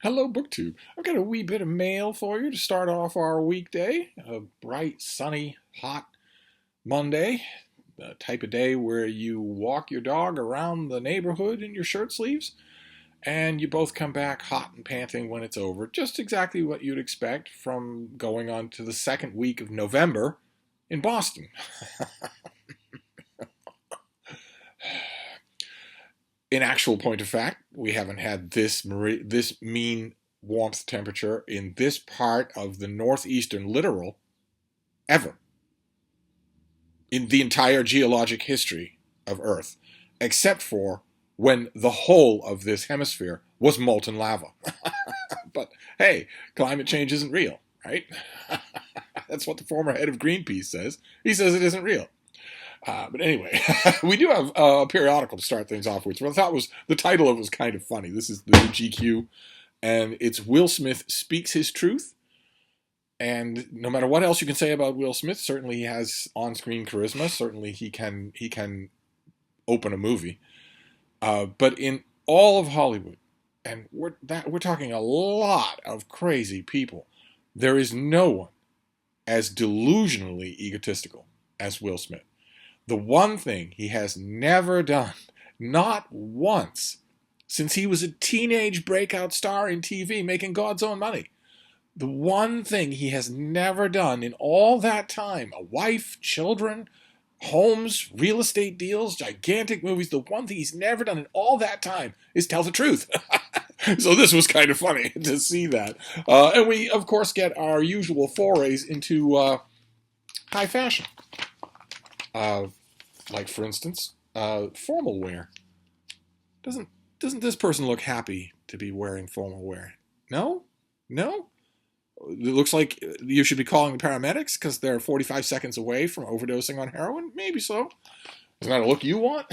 Hello, BookTube. I've got a wee bit of mail for you to start off our weekday. A bright, sunny, hot Monday. The type of day where you walk your dog around the neighborhood in your shirt sleeves, and you both come back hot and panting when it's over. Just exactly what you'd expect from going on to the second week of November in Boston. In actual point of fact, we haven't had this mean warmth temperature in this part of the northeastern littoral ever in the entire geologic history of Earth, except for when the whole of this hemisphere was molten lava. But hey, climate change isn't real, right? That's what the former head of Greenpeace says. He says it isn't real. But anyway, we do have a periodical to start things off with. What I thought was the title of it was kind of funny. This is the new GQ, and it's Will Smith Speaks His Truth. And no matter what else you can say about Will Smith, certainly he has on-screen charisma. Certainly he can open a movie. But in all of Hollywood, and we're talking a lot of crazy people, there is no one as delusionally egotistical as Will Smith. The one thing he has never done, not once, since he was a teenage breakout star in TV making God's own money, the one thing he has never done in all that time, a wife, children, homes, real estate deals, gigantic movies, the one thing he's never done in all that time is tell the truth. So this was kind of funny to see that. And we, of course, get our usual forays into high fashion. Like, for instance, formal wear. Doesn't this person look happy to be wearing formal wear? No? No? It looks like you should be calling the paramedics because they're 45 seconds away from overdosing on heroin? Maybe so. Isn't that a look you want?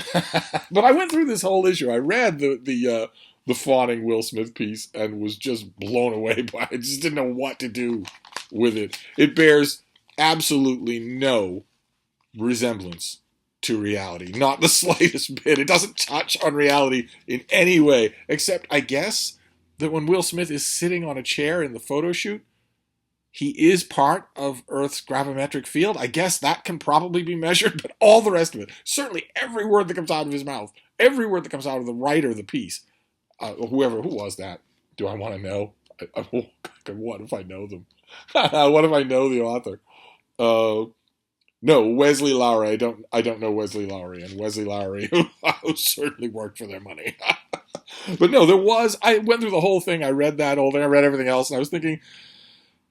But I went through this whole issue. I read the fawning Will Smith piece and was just blown away by it. I just didn't know what to do with it. It bears absolutely no resemblance to reality. Not the slightest bit. It doesn't touch on reality in any way, except, I guess, that when Will Smith is sitting on a chair in the photo shoot, he is part of Earth's gravimetric field. I guess that can probably be measured, but all the rest of it, certainly every word that comes out of his mouth, every word that comes out of the writer of the piece, who was that? Do I want to know? What if I know them? What if I know the author? No, Wesley Lowery. I don't know Wesley Lowery, and Wesley Lowery certainly worked for their money. But no, I went through the whole thing. I read that whole thing. I read everything else, and I was thinking,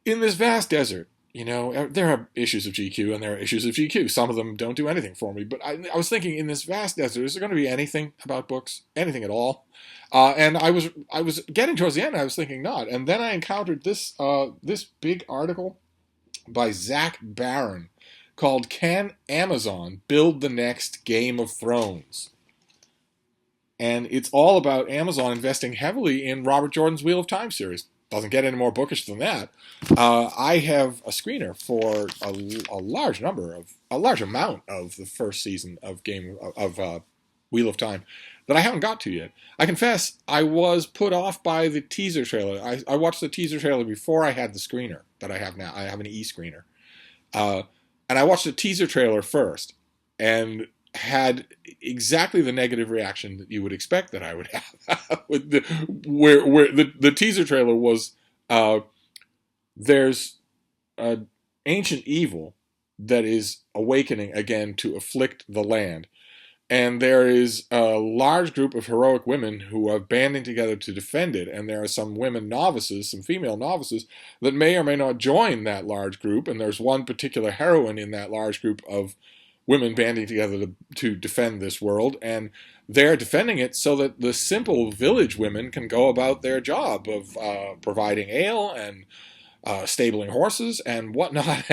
in this vast desert, there are issues of GQ and there are issues of GQ. Some of them don't do anything for me. But I was thinking, in this vast desert, is there going to be anything about books? Anything at all? And I was getting towards the end, and I was thinking not. And then I encountered this big article by Zach Barron called "Can Amazon Build the Next Game of Thrones?" And it's all about Amazon investing heavily in Robert Jordan's Wheel of Time series. Doesn't get any more bookish than that. I have a screener for a large amount of the first season of Wheel of Time that I haven't got to yet. I confess, I was put off by the teaser trailer. I watched the teaser trailer before I had the screener that I have now. I have an e-screener. And I watched the teaser trailer first and had exactly the negative reaction that you would expect that I would have. where the teaser trailer was, there's an ancient evil that is awakening again to afflict the land. And there is a large group of heroic women who are banding together to defend it. And there are some women novices, some female novices, that may or may not join that large group. And there's one particular heroine in that large group of women banding together to defend this world. And they're defending it so that the simple village women can go about their job of providing ale and stabling horses and whatnot.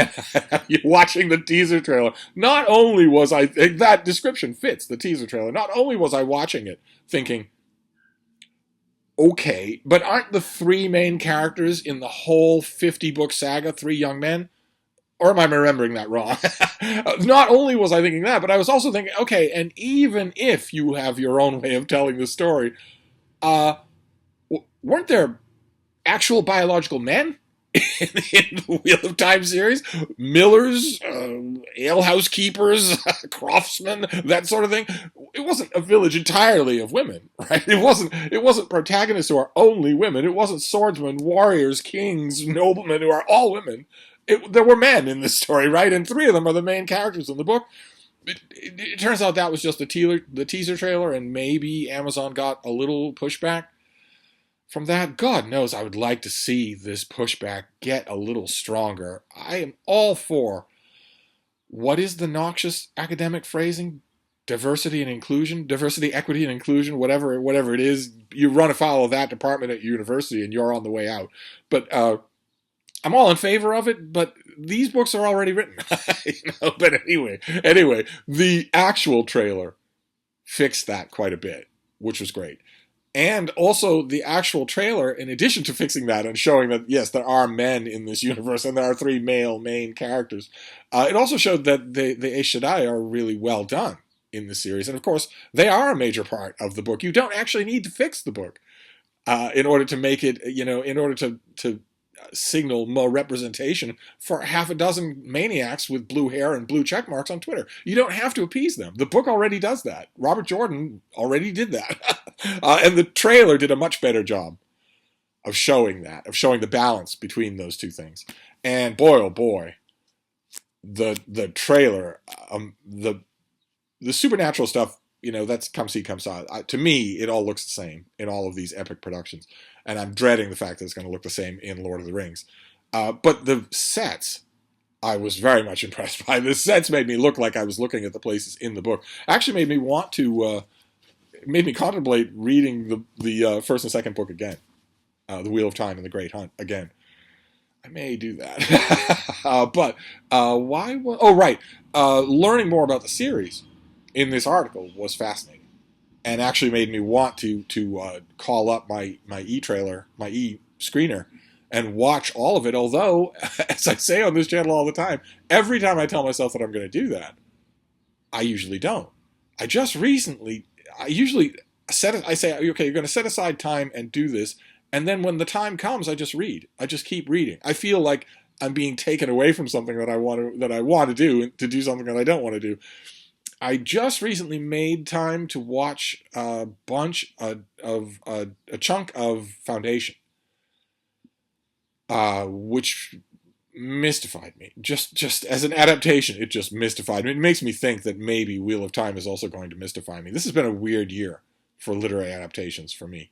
You're watching the teaser trailer. Not only was that description fits the teaser trailer. Not only was I watching it thinking, okay, but aren't the three main characters in the whole 50-book saga three young men? Or am I remembering that wrong? Not only was I thinking that, but I was also thinking, okay, and even if you have your own way of telling the story, weren't there actual biological men in the Wheel of Time series, millers, alehouse keepers, craftsmen, that sort of thing. It wasn't a village entirely of women, right? It wasn't protagonists who are only women. It wasn't swordsmen, warriors, kings, noblemen who are all women. There were men in this story, right? And three of them are the main characters in the book. It turns out that was just the teaser trailer, and maybe Amazon got a little pushback from that. God knows I would like to see this pushback get a little stronger. I am all for, what is the noxious academic phrasing? Diversity and inclusion, diversity, equity, and inclusion, whatever it is. You run afoul of that department at university, and you're on the way out. But I'm all in favor of it. But these books are already written. But anyway, the actual trailer fixed that quite a bit, which was great. And also, the actual trailer, in addition to fixing that and showing that, yes, there are men in this universe and there are three male main characters, it also showed that the Aes Sedai are really well done in this series. And of course, they are a major part of the book. You don't actually need to fix the book in order to make it, in order to signal more representation for half a dozen maniacs with blue hair and blue check marks on Twitter. You don't have to appease them. The book already does that. Robert Jordan already did that. And the trailer did a much better job of showing that, of showing the balance between those two things. And boy, oh boy, the trailer, the supernatural stuff, that's come see, come saw. To me, it all looks the same in all of these epic productions. And I'm dreading the fact that it's going to look the same in Lord of the Rings. But the sets, I was very much impressed by. The sets made me look like I was looking at the places in the book. Actually made me want to, made me contemplate reading the first and second book again. The Wheel of Time and the Great Hunt again. I may do that. But why? Oh, right. Learning more about the series in this article was fascinating, and actually made me want to call up my e-trailer, my e-screener, and watch all of it. Although, as I say on this channel all the time, every time I tell myself that I'm going to do that, I usually don't. I usually set it. I say, okay, you're going to set aside time and do this, and then when the time comes, I just read. I just keep reading. I feel like I'm being taken away from something that I want to do something that I don't want to do. I just recently made time to watch a chunk of Foundation, which mystified me. Just as an adaptation, it just mystified me. It makes me think that maybe Wheel of Time is also going to mystify me. This has been a weird year for literary adaptations for me,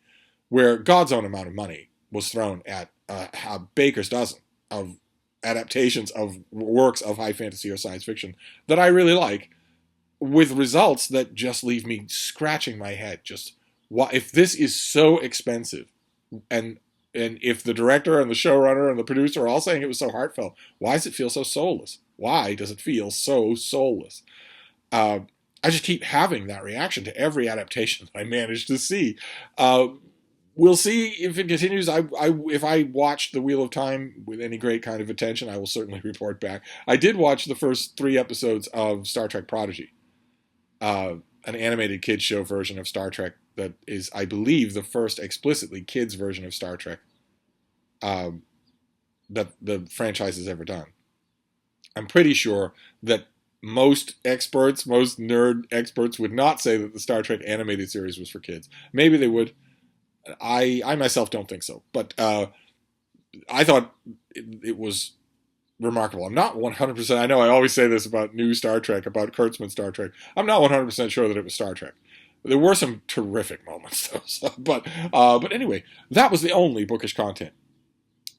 where God's own amount of money was thrown at a baker's dozen of adaptations of works of high fantasy or science fiction that I really like, with results that just leave me scratching my head. Just, why, if this is so expensive, and if the director and the showrunner and the producer are all saying it was so heartfelt, why does it feel so soulless? Why does it feel so soulless? I just keep having that reaction to every adaptation that I manage to see. We'll see if it continues. If I watch The Wheel of Time with any great kind of attention, I will certainly report back. I did watch the first 3 episodes of Star Trek Prodigy, an animated kids show version of Star Trek that is, I believe, the first explicitly kids version of Star Trek that the franchise has ever done. I'm pretty sure that most nerd experts would not say that the Star Trek animated series was for kids. Maybe they would. I myself don't think so. But I thought it was remarkable. I'm not 100%. I know I always say this about new Star Trek, about Kurtzman's Star Trek. I'm not 100% sure that it was Star Trek. There were some terrific moments, though. But anyway, that was the only bookish content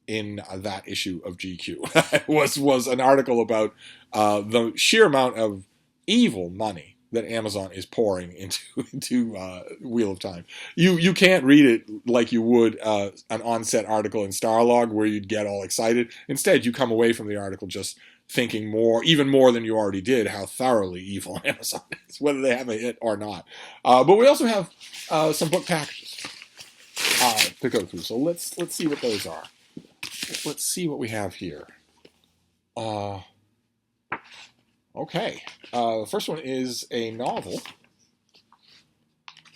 in that issue of GQ. was an article about the sheer amount of evil money that Amazon is pouring into Wheel of Time. You can't read it like you would an on-set article in Starlog where you'd get all excited. Instead, you come away from the article just thinking even more than you already did, how thoroughly evil Amazon is, whether they have a hit or not. But we also have some book packages to go through. So let's see what those are. Let's see what we have here. Okay. The first one is a novel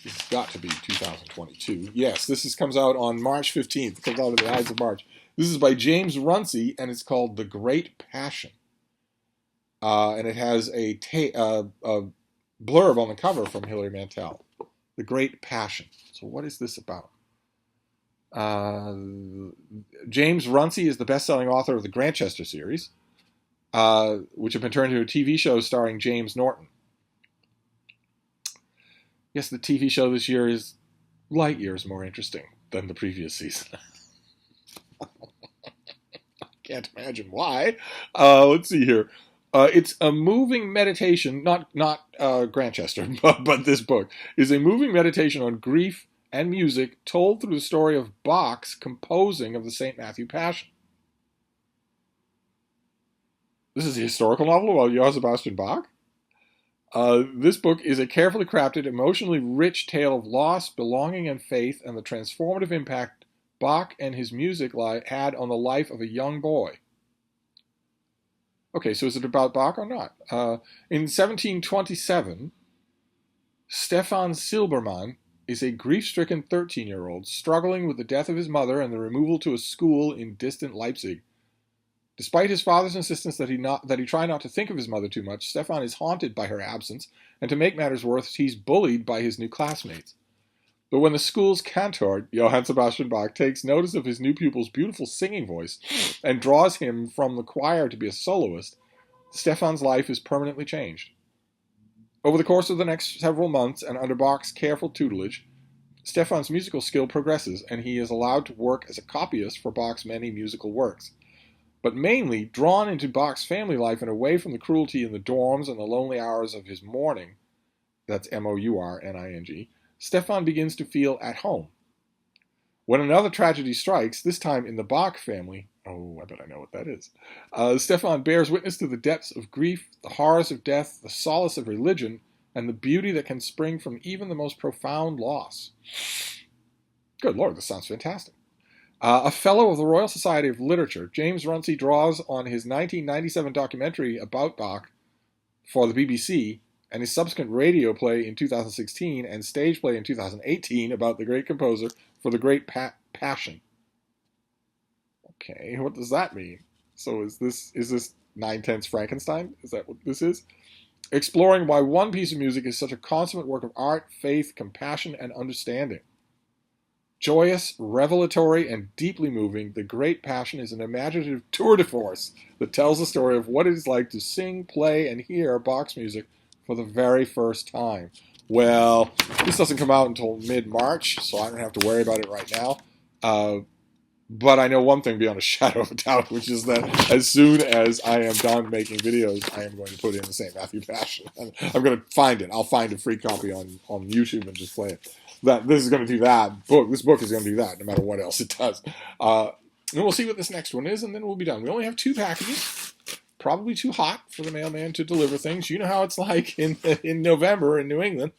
This has got to be 2022. Yes, comes out on March 15th. It comes out in the Ides of March. This is by James Runcie, and it's called The Great Passion. And it has a blurb on the cover from Hilary Mantel. The Great Passion. So what is this about? James Runcie is the best-selling author of the Grantchester series, which have been turned into a TV show starring James Norton. Yes, the TV show this year is light years more interesting than the previous season. Can't imagine why. Let's see here. It's a moving meditation, not Grantchester, but this book is a moving meditation on grief and music told through the story of Bach's composing of the St. Matthew Passion. This is a historical novel about Johann Sebastian Bach. This book is a carefully crafted, emotionally rich tale of loss, belonging, and faith, and the transformative impact Bach and his music had on the life of a young boy. Okay, so is it about Bach or not? In 1727, Stefan Silbermann is a grief-stricken 13-year-old struggling with the death of his mother and the removal to a school in distant Leipzig. Despite his father's insistence that he try not to think of his mother too much, Stefan is haunted by her absence, and to make matters worse, he's bullied by his new classmates. But when the school's cantor, Johann Sebastian Bach, takes notice of his new pupil's beautiful singing voice and draws him from the choir to be a soloist, Stefan's life is permanently changed. Over the course of the next several months and under Bach's careful tutelage, Stefan's musical skill progresses, and he is allowed to work as a copyist for Bach's many musical works. But mainly, drawn into Bach's family life and away from the cruelty in the dorms and the lonely hours of his mourning, that's mourning, Stefan begins to feel at home. When another tragedy strikes, this time in the Bach family, oh, I bet I know what that is, Stefan bears witness to the depths of grief, the horrors of death, the solace of religion, and the beauty that can spring from even the most profound loss. Good Lord, this sounds fantastic. A fellow of the Royal Society of Literature, James Runcie draws on his 1997 documentary about Bach for the BBC and his subsequent radio play in 2016 and stage play in 2018 about the great composer for the Great Passion. Okay, what does that mean? So is this 9/10 Frankenstein? Is that what this is? Exploring why one piece of music is such a consummate work of art, faith, compassion, and understanding. Joyous, revelatory, and deeply moving, The Great Passion is an imaginative tour de force that tells the story of what it is like to sing, play, and hear Bach's music for the very first time. Well, this doesn't come out until mid-March, so I don't have to worry about it right now. But I know one thing beyond a shadow of a doubt, which is that as soon as I am done making videos, I am going to put in the St. Matthew Passion. I'm going to find it. I'll find a free copy on YouTube and just play it. This is going to do that. This book is going to do that, no matter what else it does. And we'll see what this next one is, and then we'll be done. We only have 2 packages. Probably too hot for the mailman to deliver things. You know how it's like in November in New England.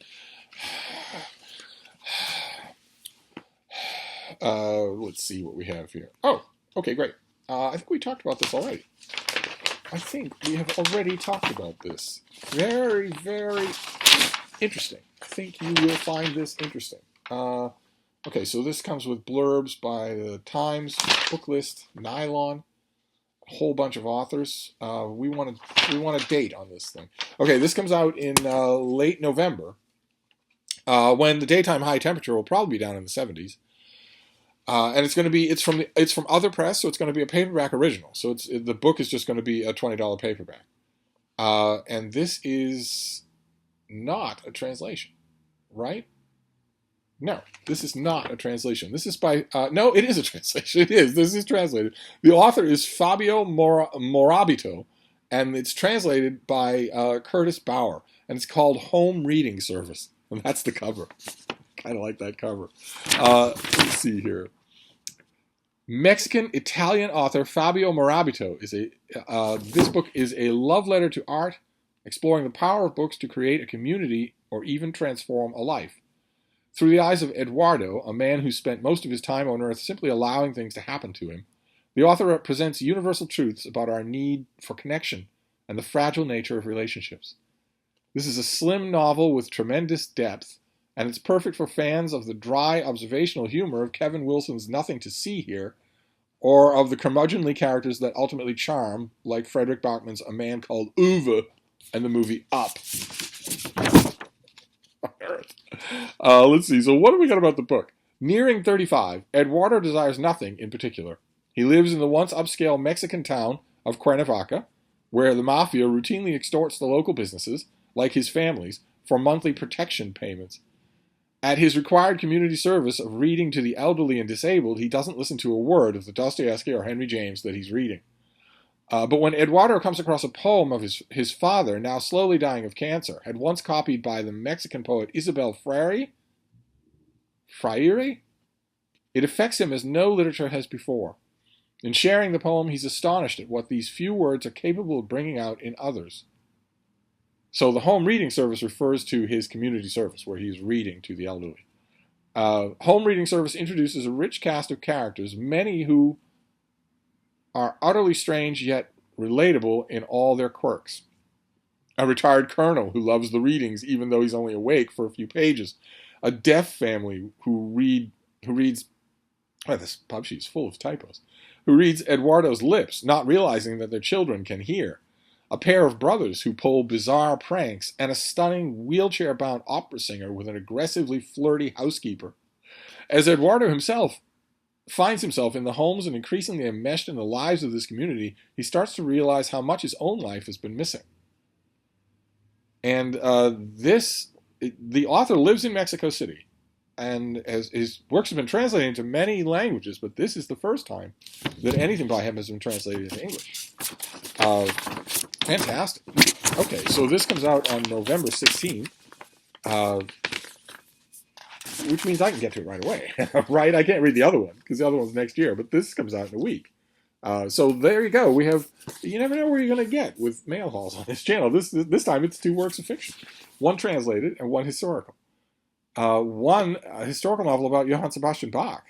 Let's see what we have here. Oh, okay, great. I think we talked about this already. I think we have already talked about this. Very, very interesting. I think you will find this interesting. Okay, so this comes with blurbs by the Times, Book List, Nylon, a whole bunch of authors. We want a date on this thing. Okay, this comes out in late November, when the daytime high temperature will probably be down in the 70s. And it's from Other Press, so it's going to be a paperback original. So the book is just going to be a $20 paperback. And this is not a translation, right? No, this is not a translation. This is by no, it is a translation. It is. This is translated. The author is Fabio Morabito, and it's translated by Curtis Bauer, and it's called Home Reading Service, and that's the cover. Kind of like that cover. Let's see here. Mexican-Italian author Fabio Morabito this book is a love letter to art, exploring the power of books to create a community or even transform a life. Through the eyes of Eduardo, a man who spent most of his time on Earth simply allowing things to happen to him, the author presents universal truths about our need for connection and the fragile nature of relationships. This is a slim novel with tremendous depth, and it's perfect for fans of the dry observational humor of Kevin Wilson's Nothing to See Here, or of the curmudgeonly characters that ultimately charm, like Frederick Bachman's A Man Called Uwe and the movie Up. Let's see. So what do we got about the book? Nearing 35, Eduardo desires nothing in particular. He lives in the once upscale Mexican town of Cuernavaca, where the mafia routinely extorts the local businesses, like his family's, for monthly protection payments. At his required community service of reading to the elderly and disabled, he doesn't listen to a word of the Dostoevsky or Henry James that he's reading. But when Eduardo comes across a poem of his father, now slowly dying of cancer, had once copied by the Mexican poet Isabel Freire, it affects him as no literature has before. In sharing the poem, he's astonished at what these few words are capable of bringing out in others. So the home reading service refers to his community service, where he's reading to the elderly. Home reading service introduces a rich cast of characters, many who are utterly strange yet relatable in all their quirks. A retired colonel who loves the readings even though he's only awake for a few pages. A deaf family who reads, this pub sheet's full of typos, who reads Eduardo's lips, not realizing that their children can hear. A pair of brothers who pull bizarre pranks, and a stunning wheelchair-bound opera singer with an aggressively flirty housekeeper. As Eduardo himself finds himself in the homes and increasingly enmeshed in the lives of this community, he starts to realize how much his own life has been missing. And the author lives in Mexico City, and his works have been translated into many languages, but this is the first time that anything by him has been translated into English. Fantastic. Okay, so this comes out on November 16th. Which means I can get to it right away, right? I can't read the other one because the other one's next year, but this comes out in a week. So there you go. You never know where you're going to get with mail hauls on this channel. This time it's 2 works of fiction, one translated and one historical. One historical novel about Johann Sebastian Bach,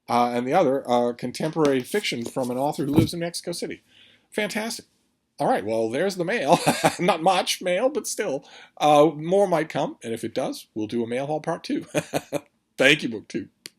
and the other contemporary fiction from an author who lives in Mexico City. Fantastic. All right, well, there's the mail. Not much mail, but still. More might come, and if it does, we'll do a mail haul part 2. Thank you, BookTube.